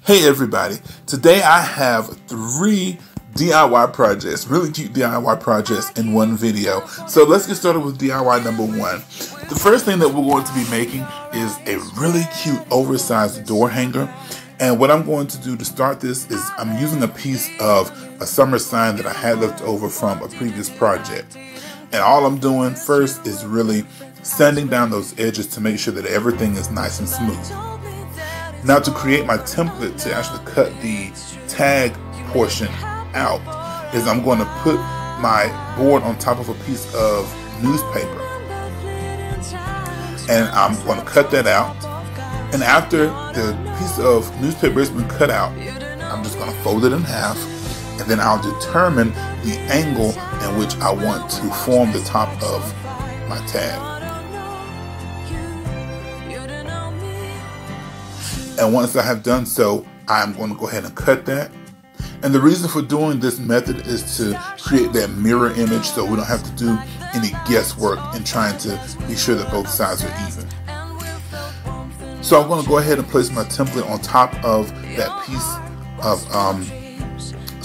Hey everybody, today I have 3 DIY projects, really cute DIY projects in one video. So let's get started with DIY number 1. The first thing that we're going to be making is a really cute oversized door hanger. And what I'm going to do to start this is I'm using a piece of a summer sign that I had left over from a previous project. And all I'm doing first is really sanding down those edges to make sure that everything is nice and smooth. Now to create my template to actually cut the tag portion out is I'm going to put my board on top of a piece of newspaper. And I'm going to cut that out. And after the piece of newspaper has been cut out, I'm just going to fold it in half. And then I'll determine the angle in which I want to form the top of my tag. And once I have done so, I'm going to go ahead and cut that. And the reason for doing this method is to create that mirror image so we don't have to do any guesswork in trying to be sure that both sides are even. So I'm going to go ahead and place my template on top of that piece of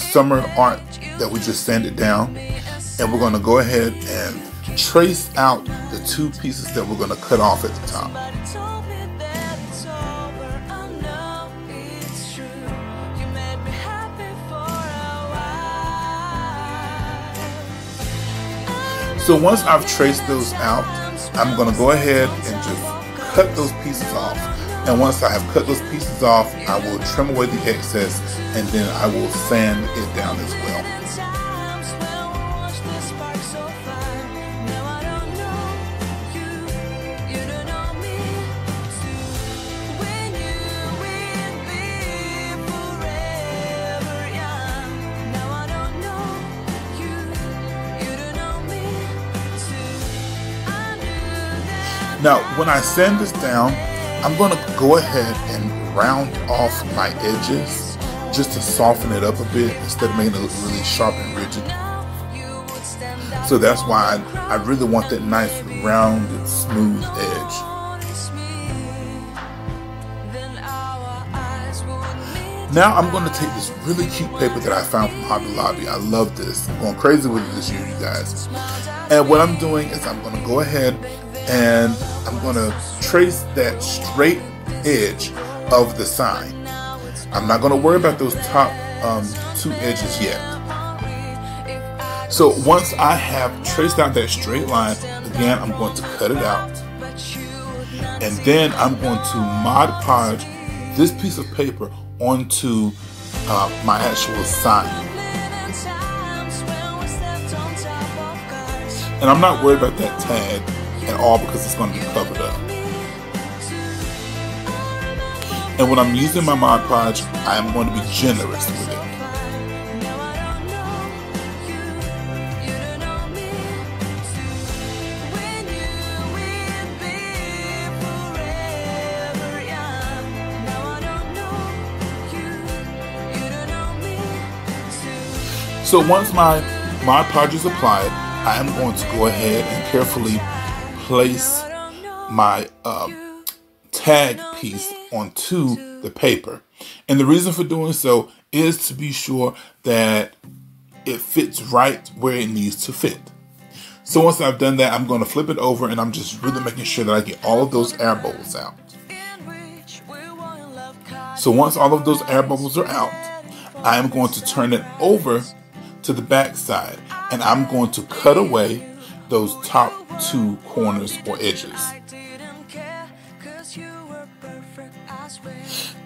summer art that we just sanded down. And we're going to go ahead and trace out the 2 pieces that we're going to cut off at the top. So once I've traced those out, I'm going to go ahead and just cut those pieces off. And once I have cut those pieces off, I will trim away the excess and then I will sand it down as well. Now, when I sand this down, I'm going to go ahead and round off my edges just to soften it up a bit instead of making it look really sharp and rigid. So that's why I really want that nice, rounded, smooth edge. Now I'm going to take this really cute paper that I found from Hobby Lobby. I love this. I'm going crazy with it this year, you guys. And what I'm doing is I'm going to go ahead and I'm going to trace that straight edge of the sign. I'm not going to worry about those top 2 edges yet. So once I have traced out that straight line, again, I'm going to cut it out. And then I'm going to Mod Podge this piece of paper onto my actual sign. And I'm not worried about that tag at all because it's going to be covered up. And when I'm using my Mod Podge, I am going to be generous with it. So once my Mod Podge is applied, I am going to go ahead and carefully place my tag piece onto the paper. And the reason for doing so is to be sure that it fits right where it needs to fit. So once I've done that, I'm going to flip it over and I'm just really making sure that I get all of those air bubbles out. So once all of those air bubbles are out, I am going to turn it over to the back side and I'm going to cut away those top 2 corners or edges.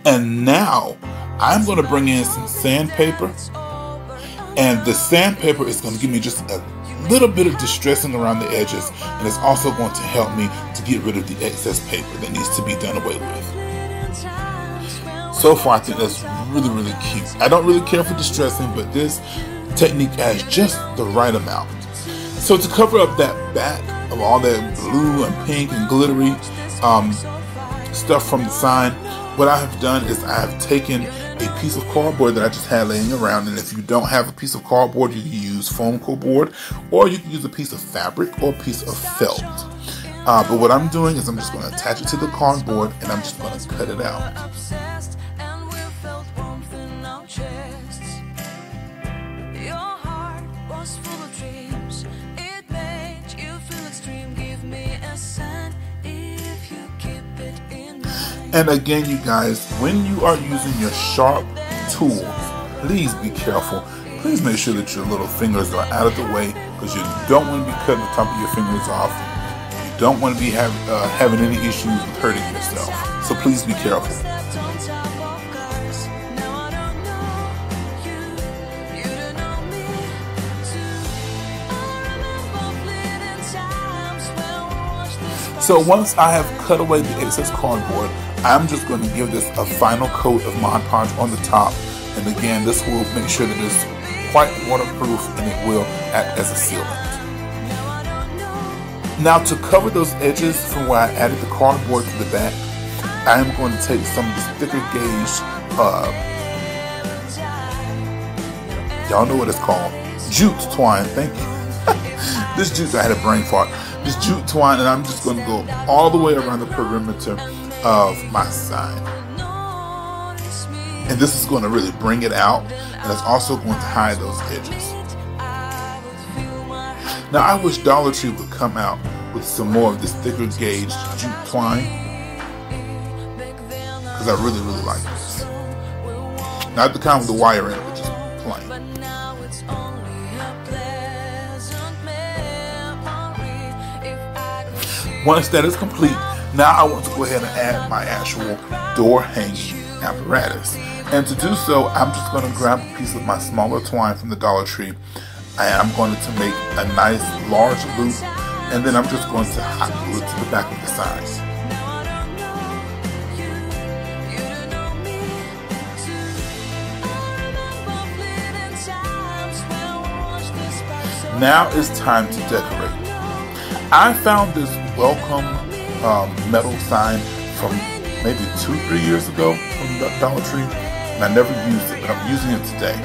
And now I'm going to bring in some sandpaper, and the sandpaper is going to give me just a little bit of distressing around the edges, and it's also going to help me to get rid of the excess paper that needs to be done away with. So far I think that's really cute. I don't really care for distressing, but this technique adds just the right amount. So to cover up that back of all that blue and pink and glittery stuff from the sign, what I have done is I have taken a piece of cardboard that I just had laying around, and if you don't have a piece of cardboard, you can use foam core board, or you can use a piece of fabric or a piece of felt. But what I'm doing is I'm just going to attach it to the cardboard and I'm just going to cut it out. And again, you guys, when you are using your sharp tools, please be careful. Please make sure that your little fingers are out of the way, because you don't want to be cutting the top of your fingers off. You don't want to be having any issues with hurting yourself. So please be careful. So once I have cut away the excess cardboard, I'm just going to give this a final coat of Mod Podge on the top. And again, this will make sure that it's quite waterproof and it will act as a sealant. Now to cover those edges from where I added the cardboard to the back, I am going to take some of this thicker gauge, y'all know what it's called, jute twine, thank you. This jute, I had a brain fart. This jute twine, and I'm just going to go all the way around the perimeter of my sign. And this is going to really bring it out, and it's also going to hide those edges. Now I wish Dollar Tree would come out with some more of this thicker gauge jute twine, because I really like this. Not the kind with the wire in it, but just plain. Once that is complete, now I want to go ahead and add my actual door hanging apparatus. And to do so, I'm just going to grab a piece of my smaller twine from the Dollar Tree, and I'm going to make a nice large loop, and then I'm just going to hot glue it to the back of the sign. Now it's time to decorate. I found this welcome metal sign from maybe 2-3 years ago from the Dollar Tree, and I never used it, but I'm using it today.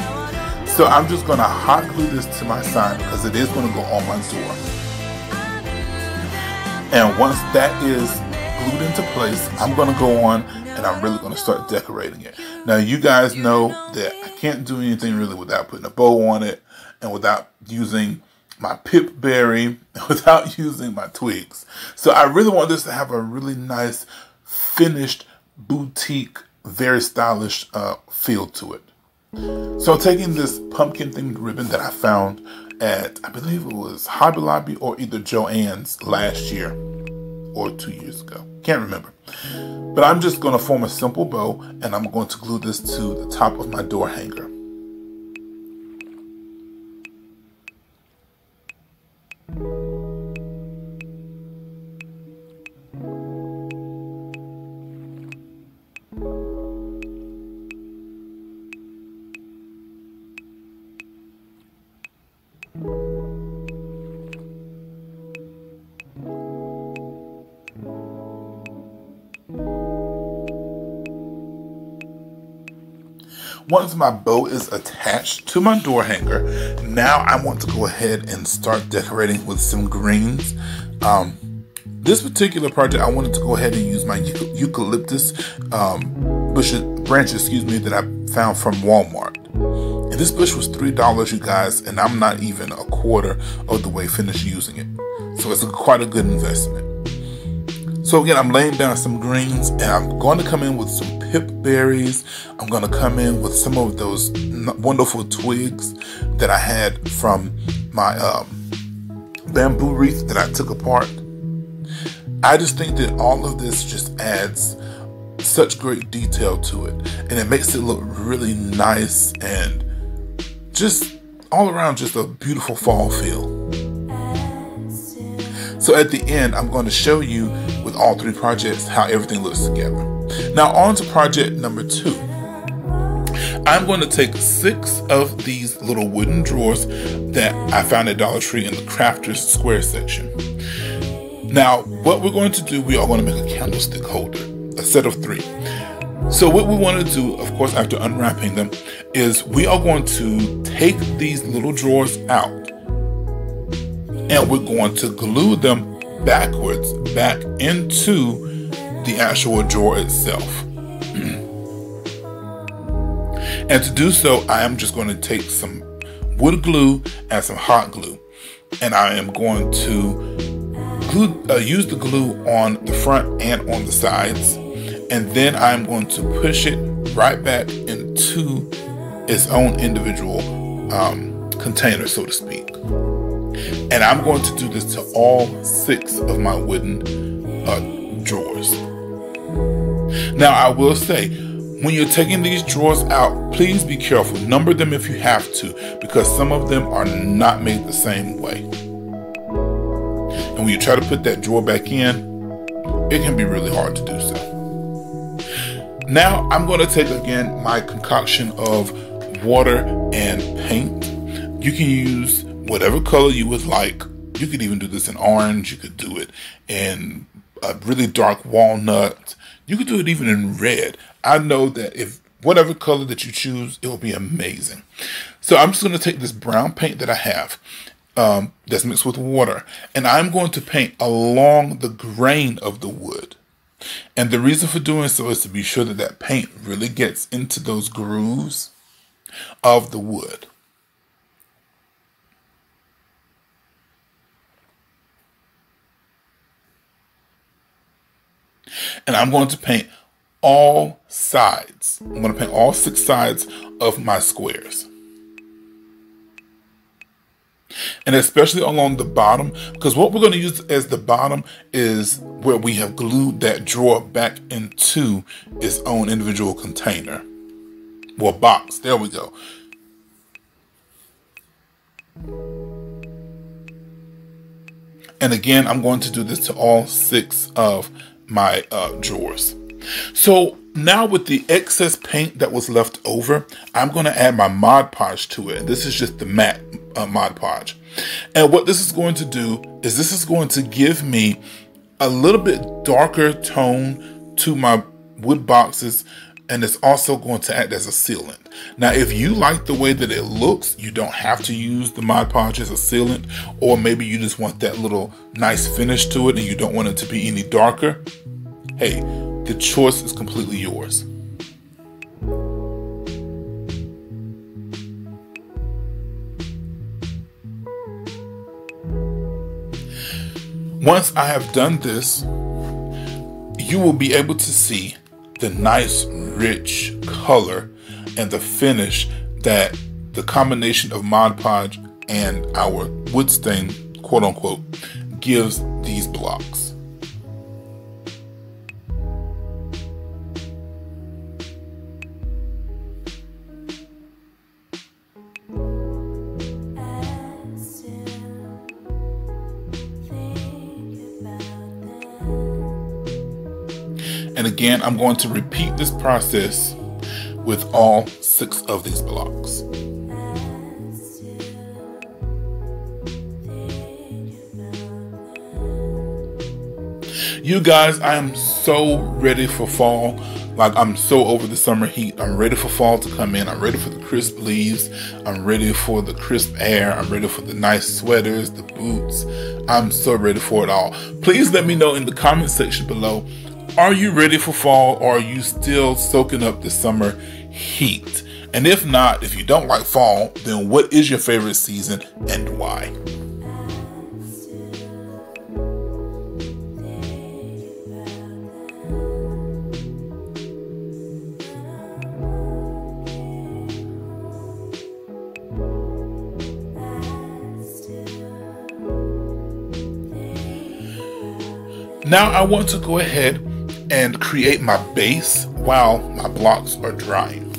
So I'm just going to hot glue this to my sign because it is going to go on my door. And once that is glued into place, I'm going to go on and I'm really going to start decorating it. Now you guys know that I can't do anything really without putting a bow on it, and without using my pip berry, without using my twigs. So I really want this to have a really nice finished boutique, very stylish feel to it. So taking this pumpkin themed ribbon that I found at, I believe it was Hobby Lobby or either Joann's last year or 2 years ago, can't remember. But I'm just going to form a simple bow, and I'm going to glue this to the top of my door hanger. Once my bow is attached to my door hanger, now I want to go ahead and start decorating with some greens. This particular project, I wanted to go ahead and use my eucalyptus branches, that I found from Walmart. And this bush was $3, you guys, and I'm not even a quarter of the way finished using it. So it's quite a good investment. So again, I'm laying down some greens, and I'm going to come in with some pip berries. I'm going to come in with some of those wonderful twigs that I had from my bamboo wreath that I took apart. I just think that all of this just adds such great detail to it, and it makes it look really nice and just all around just a beautiful fall feel. So at the end, I'm going to show you with all three projects how everything looks together. Now on to project number 2. I'm going to take 6 of these little wooden drawers that I found at Dollar Tree in the Crafters Square section. Now what we're going to do, we are going to make a candlestick holder, a set of 3. So what we want to do, of course, after unwrapping them, is we are going to take these little drawers out, and we're going to glue them backwards back into the actual drawer itself. And to do so, I am just going to take some wood glue and some hot glue, and I am going to use the glue on the front and on the sides, and then I'm going to push it right back into its own individual container, so to speak. And I'm going to do this to all 6 of my wooden drawers. Now, I will say, when you're taking these drawers out, please be careful. Number them if you have to, because some of them are not made the same way. And when you try to put that drawer back in, it can be really hard to do so. Now, I'm going to take again my concoction of water and paint. You can use whatever color you would like. You could even do this in orange. You could do it in a really dark walnut. You could do it even in red. I know that if whatever color that you choose, it will be amazing. So I'm just going to take this brown paint that I have that's mixed with water, and I'm going to paint along the grain of the wood. And the reason for doing so is to be sure that that paint really gets into those grooves of the wood. And I'm going to paint all sides. I'm going to paint all 6 sides of my squares. And especially along the bottom, because what we're going to use as the bottom is where we have glued that drawer back into its own individual container. Well, box. There we go. And again, I'm going to do this to all 6 of my drawers. So now with the excess paint that was left over, I'm going to add my Mod Podge to it. This is just the matte Mod Podge. And what this is going to do is this is going to give me a little bit darker tone to my wood boxes, and it's also going to act as a sealant. Now, if you like the way that it looks, you don't have to use the Mod Podge as a sealant, or maybe you just want that little nice finish to it and you don't want it to be any darker. Hey, the choice is completely yours. Once I have done this, you will be able to see the nice, rich color and the finish that the combination of Mod Podge and our wood stain, quote unquote, gives these blocks. And again, I'm going to repeat this process with all 6 of these blocks. You guys, I am so ready for fall. Like, I'm so over the summer heat. I'm ready for fall to come in. I'm ready for the crisp leaves. I'm ready for the crisp air. I'm ready for the nice sweaters, the boots. I'm so ready for it all. Please let me know in the comment section below. Are you ready for fall, or are you still soaking up the summer heat? And if not, if you don't like fall, then what is your favorite season and why? Now I want to go ahead and create my base while my blocks are drying.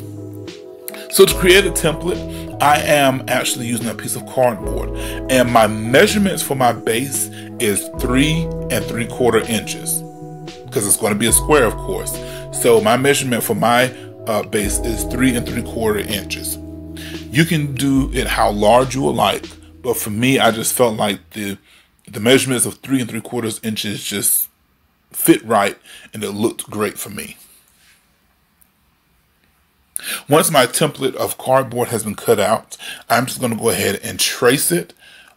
So to create a template, I am actually using a piece of cardboard, and my measurements for my base is 3 3/4 inches, because it's going to be a square, of course. So my measurement for my base is 3 3/4 inches. You can do it how large you would like, but for me, I just felt like the measurements of 3 3/4 inches just fit right, and it looked great for me. Once my template of cardboard has been cut out, I'm just going to go ahead and trace it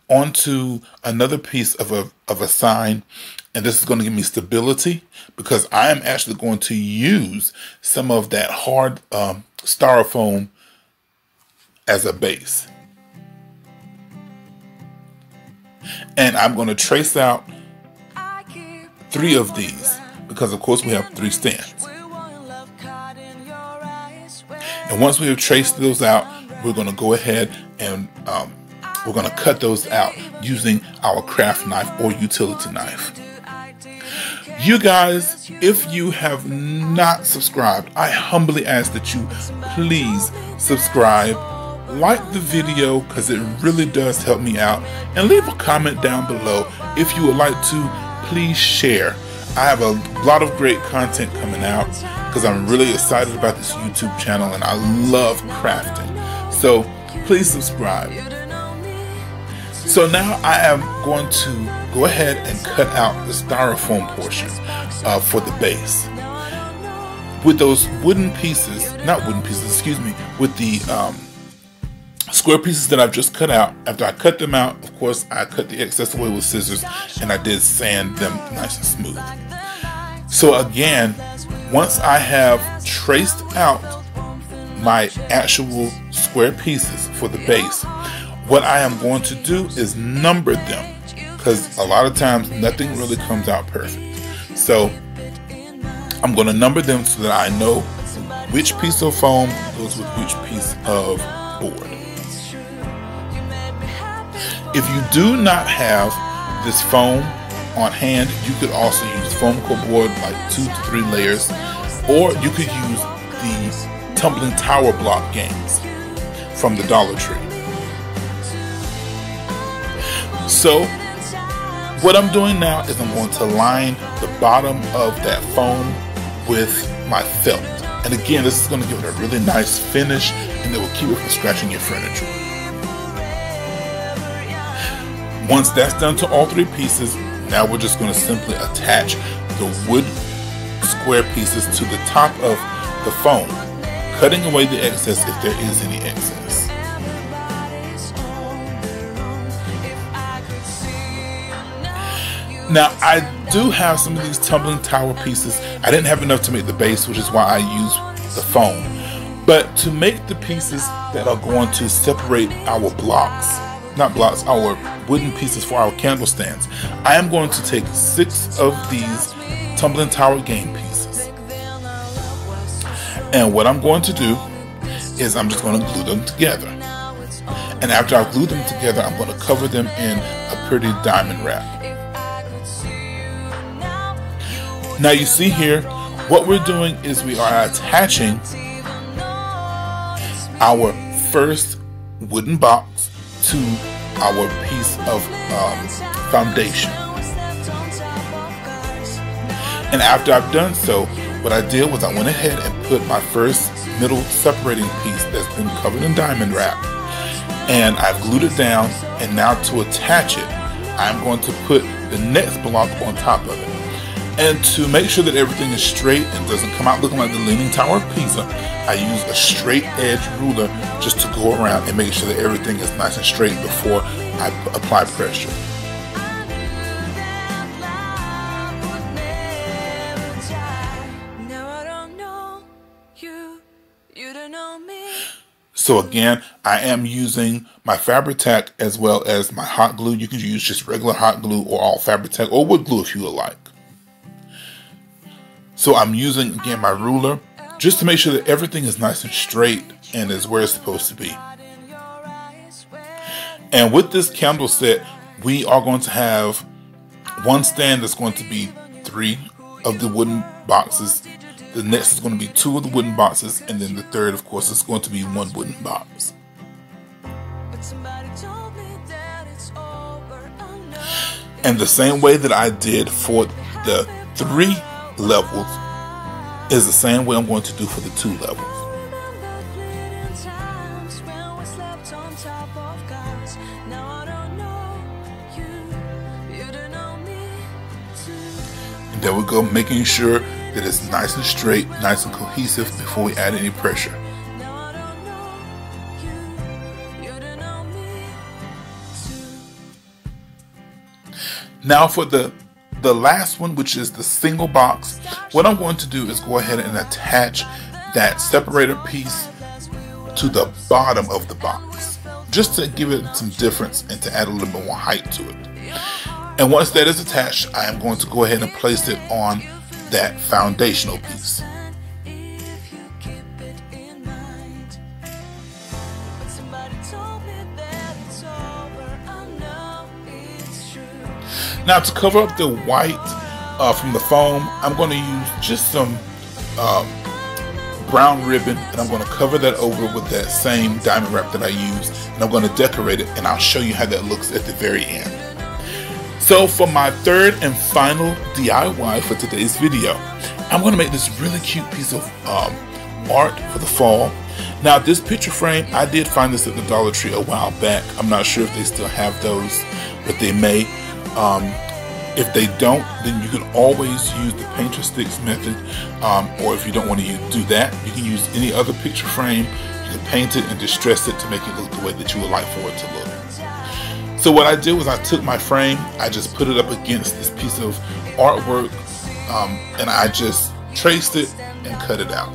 onto another piece of a sign, and this is going to give me stability, because I am actually going to use some of that hard styrofoam as a base. And I'm going to trace out 3 of these, because of course we have 3 stands. And once we have traced those out, we're going to go ahead and we're going to cut those out using our craft knife or utility knife. You guys, if you have not subscribed, I humbly ask that you please subscribe, like the video because it really does help me out, and leave a comment down below if you would like to. Please share. I have a lot of great content coming out because I'm really excited about this YouTube channel and I love crafting. So please subscribe. So now I am going to go ahead and cut out the styrofoam portion for the base. With those wooden pieces, not wooden pieces, excuse me, with the square pieces that I've just cut out. After I cut them out, of course, I cut the excess away with scissors and I did sand them nice and smooth. So again, once I have traced out my actual square pieces for the base, what I am going to do is number them, because a lot of times nothing really comes out perfect. So I'm going to number them so that I know which piece of foam goes with which piece of board. If you do not have this foam on hand, you could also use foam core board, like 2 to 3 layers, or you could use the tumbling tower block games from the Dollar Tree. So what I'm doing now is I'm going to line the bottom of that foam with my felt. And again, this is going to give it a really nice finish and it will keep it from scratching your furniture. Once that's done to all 3 pieces, now we're just going to simply attach the wood square pieces to the top of the foam, cutting away the excess if there is any excess. Now, I do have some of these tumbling tower pieces. I didn't have enough to make the base, which is why I use the foam. But to make the pieces that are going to separate our blocks, not blocks, our wooden pieces for our candle stands, I am going to take 6 of these tumbling tower game pieces. And what I'm going to do is I'm just going to glue them together. And after I've glued them together, I'm going to cover them in a pretty diamond wrap. Now you see here, what we're doing is we are attaching our first wooden box to our piece of foundation. And after I've done so, what I did was I went ahead and put my first middle separating piece that's been covered in diamond wrap, and I've glued it down. And now to attach it, I'm going to put the next block on top of it. And to make sure that everything is straight and doesn't come out looking like the Leaning Tower of Pisa, I use a straight edge ruler just to go around and make sure that everything is nice and straight before I apply pressure. So again, I am using my Fabri-Tac as well as my hot glue. You can use just regular hot glue or all Fabri-Tac or wood glue if you would like. So I'm using, again, my ruler just to make sure that everything is nice and straight and is where it's supposed to be. And with this candle set, we are going to have one stand that's going to be 3 of the wooden boxes. The next is going to be 2 of the wooden boxes. And then the third, of course, is going to be 1 wooden box. And the same way that I did for the 3 levels is the same way I'm going to do for the 2 levels. And there we go, making sure that it's nice and straight, nice and cohesive before we add any pressure. Now for the last one, which is the single box, what I'm going to do is go ahead and attach that separator piece to the bottom of the box, just to give it some difference and to add a little bit more height to it. And once that is attached, I am going to go ahead and place it on that foundational piece. Now to cover up the white from the foam, I'm going to use just some brown ribbon, and I'm going to cover that over with that same diamond wrap that I used, and I'm going to decorate it, and I'll show you how that looks at the very end. So for my third and final DIY for today's video, I'm going to make this really cute piece of art for the fall. Now this picture frame, I did find this at the Dollar Tree a while back. I'm not sure if they still have those, but they may. If they don't, then you can always use the painter sticks method, or if you don't want to do that, you can use any other picture frame. You can paint it and distress it to make it look the way that you would like for it to look. So what I did was I took my frame, I just put it up against this piece of artwork, and I just traced it and cut it out.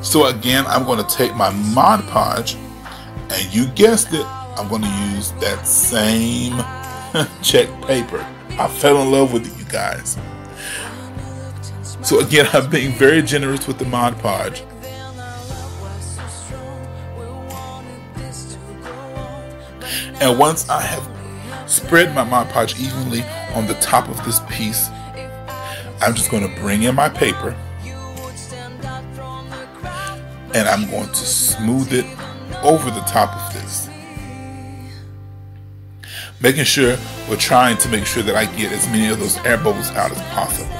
So again, I'm going to take my Mod Podge, and you guessed it, I'm going to use that same check paper. I fell in love with it, you guys. So again, I'm being very generous with the Mod Podge. And once I have spread my Mod Podge evenly on the top of this piece, I'm just going to bring in my paper, and I'm going to smooth it over the top of this. Making sure we're trying to make sure that I get as many of those air bubbles out as possible.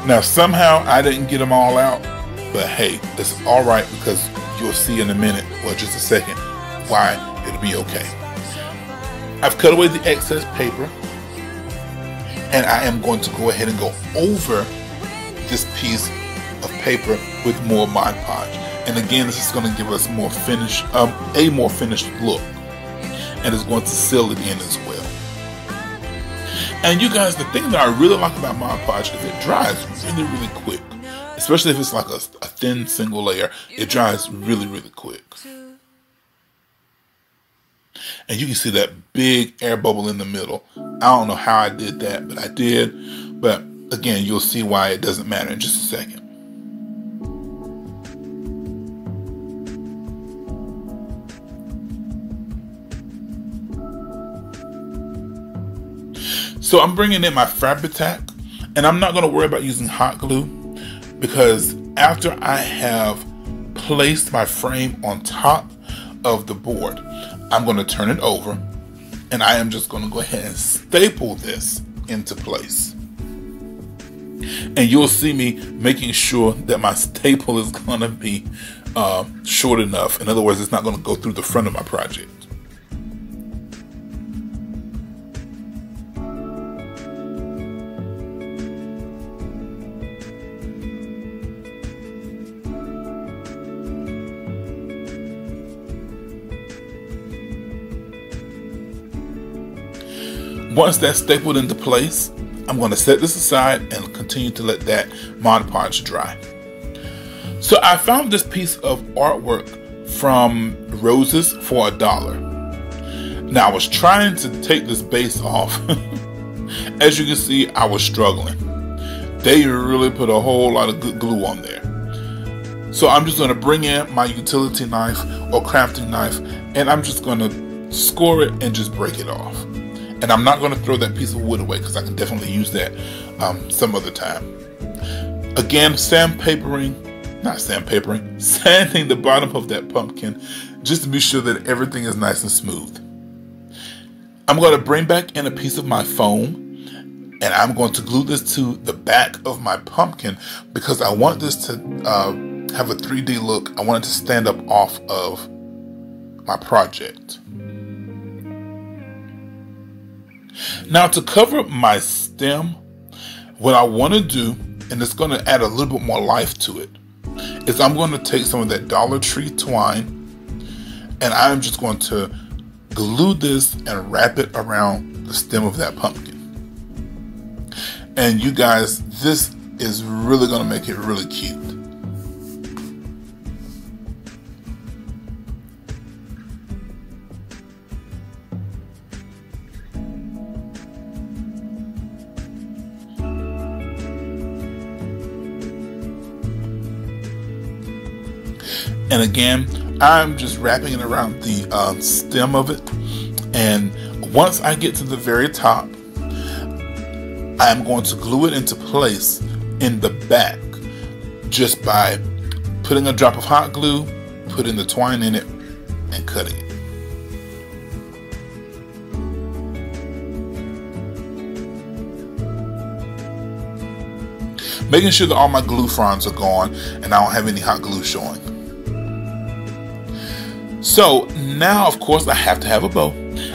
Now somehow I didn't get them all out, but hey, it's alright, because you'll see in a minute, well just a second, why it'll be okay. I've cut away the excess paper, and I am going to go ahead and go over this piece of paper with more Mod Podge. And again, this is going to give us more finish, a more finished look, and it's going to seal it in as well. And you guys, the thing that I really like about Mod Podge is it dries really, really quick. Especially if it's like a thin single layer, it dries really, really quick. And you can see that big air bubble in the middle. I don't know how I did that, but I did. But again, you'll see why it doesn't matter in just a second. So I'm bringing in my Fabri-Tac, and I'm not going to worry about using hot glue, because after I have placed my frame on top of the board, I'm going to turn it over, and I am just going to go ahead and staple this into place. And you'll see me making sure that my staple is going to be short enough. In other words, it's not going to go through the front of my project. Once that's stapled into place, I'm going to set this aside and continue to let that Mod Podge dry. So I found this piece of artwork from Roses for $1. Now I was trying to take this base off. As you can see, I was struggling. They really put a whole lot of good glue on there. So I'm just going to bring in my utility knife or crafting knife, and I'm just going to score it and just break it off. And I'm not going to throw that piece of wood away, because I can definitely use that some other time. Again, sanding the bottom of that pumpkin just to be sure that everything is nice and smooth. I'm going to bring back in a piece of my foam, and I'm going to glue this to the back of my pumpkin, because I want this to have a 3D look. I want it to stand up off of my project. Now to cover my stem, what I want to do, and it's going to add a little bit more life to it, is I'm going to take some of that Dollar Tree twine, and I'm just going to glue this and wrap it around the stem of that pumpkin. And you guys, this is really going to make it really cute. And again, I'm just wrapping it around the stem of it. And once I get to the very top, I'm going to glue it into place in the back just by putting a drop of hot glue, putting the twine in it, and cutting it. Making sure that all my glue fronds are gone and I don't have any hot glue showing. So now, of course, I have to have a bow.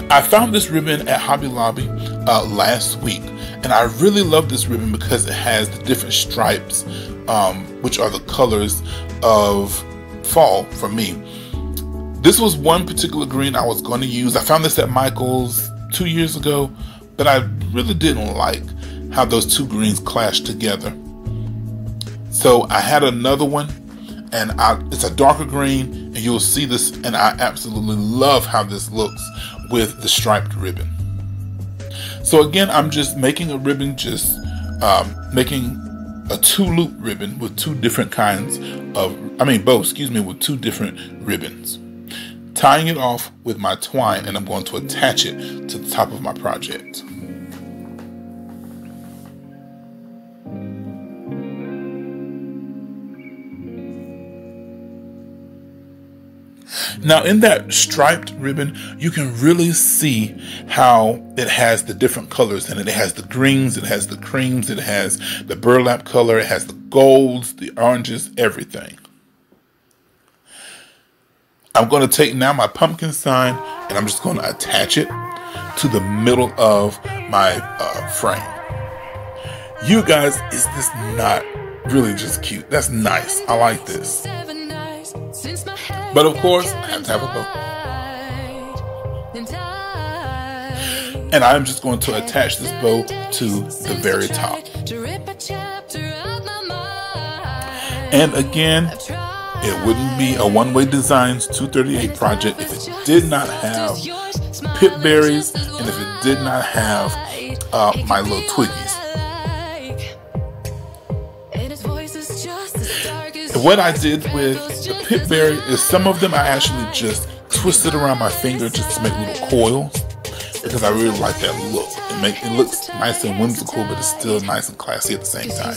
I found this ribbon at Hobby Lobby last week, and I really love this ribbon because it has the different stripes, which are the colors of fall for me. This was one particular green I was going to use. I found this at Michael's 2 years ago, but I really didn't like how those two greens clashed together. So I had another one, and it's a darker green, and you'll see this, and I absolutely love how this looks with the striped ribbon. So again, I'm just making a ribbon, just making a 2-loop ribbon with two different kinds of, with two different ribbons. Tying it off with my twine, and I'm going to attach it to the top of my project. Now in that striped ribbon, you can really see how it has the different colors in it. It has the greens, it has the creams, it has the burlap color, it has the golds, the oranges, everything. I'm going to take now my pumpkin sign, and I'm just going to attach it to the middle of my frame. You guys, is this not really just cute? That's nice. I like this. But of course, I have to have a bow. And I'm just going to attach this bow to the very top. And again, it wouldn't be a One Way Designs 238 project if it did not have pip berries and if it did not have my little Twiggies. And what I did with the pip berry is some of them I actually just twisted around my finger just to make little coils, because I really like that look. It looks nice and whimsical, but it's still nice and classy at the same time.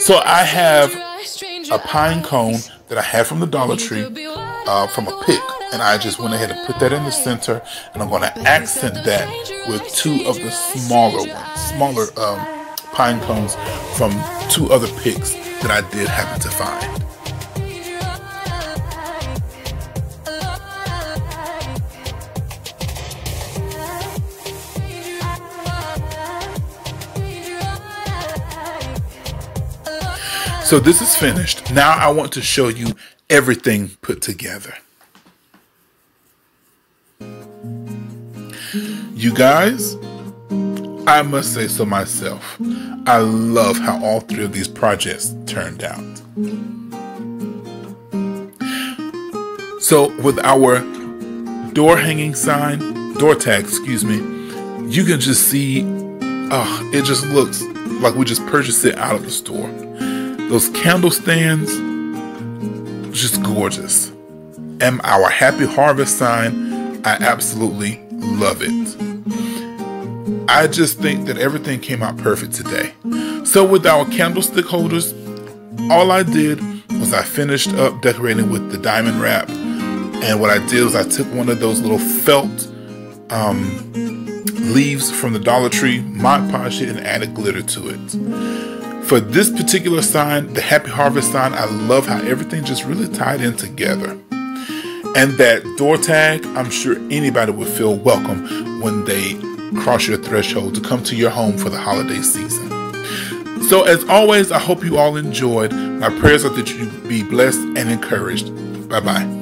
So I have a pine cone that I had from the Dollar Tree, from a pick, and I just went ahead and put that in the center, and I'm going to accent that with two of the smaller pine cones from two other picks that I did happen to find. So this is finished. Now I want to show you everything put together. You guys, I must say so myself, I love how all three of these projects turned out. So with our door tag, you can just see, it just looks like we just purchased it out of the store. Those candle stands, just gorgeous. And our Happy Harvest sign, I absolutely love it. I just think that everything came out perfect today. So with our candlestick holders, all I did was I finished up decorating with the diamond wrap. And what I did was I took one of those little felt leaves from the Dollar Tree, Mod Podge it, and added glitter to it. For this particular sign, the Happy Harvest sign, I love how everything just really tied in together. And that door tag, I'm sure anybody would feel welcome when they cross your threshold to come to your home for the holiday season. So as always, I hope you all enjoyed. My prayers are that you be blessed and encouraged. Bye-bye.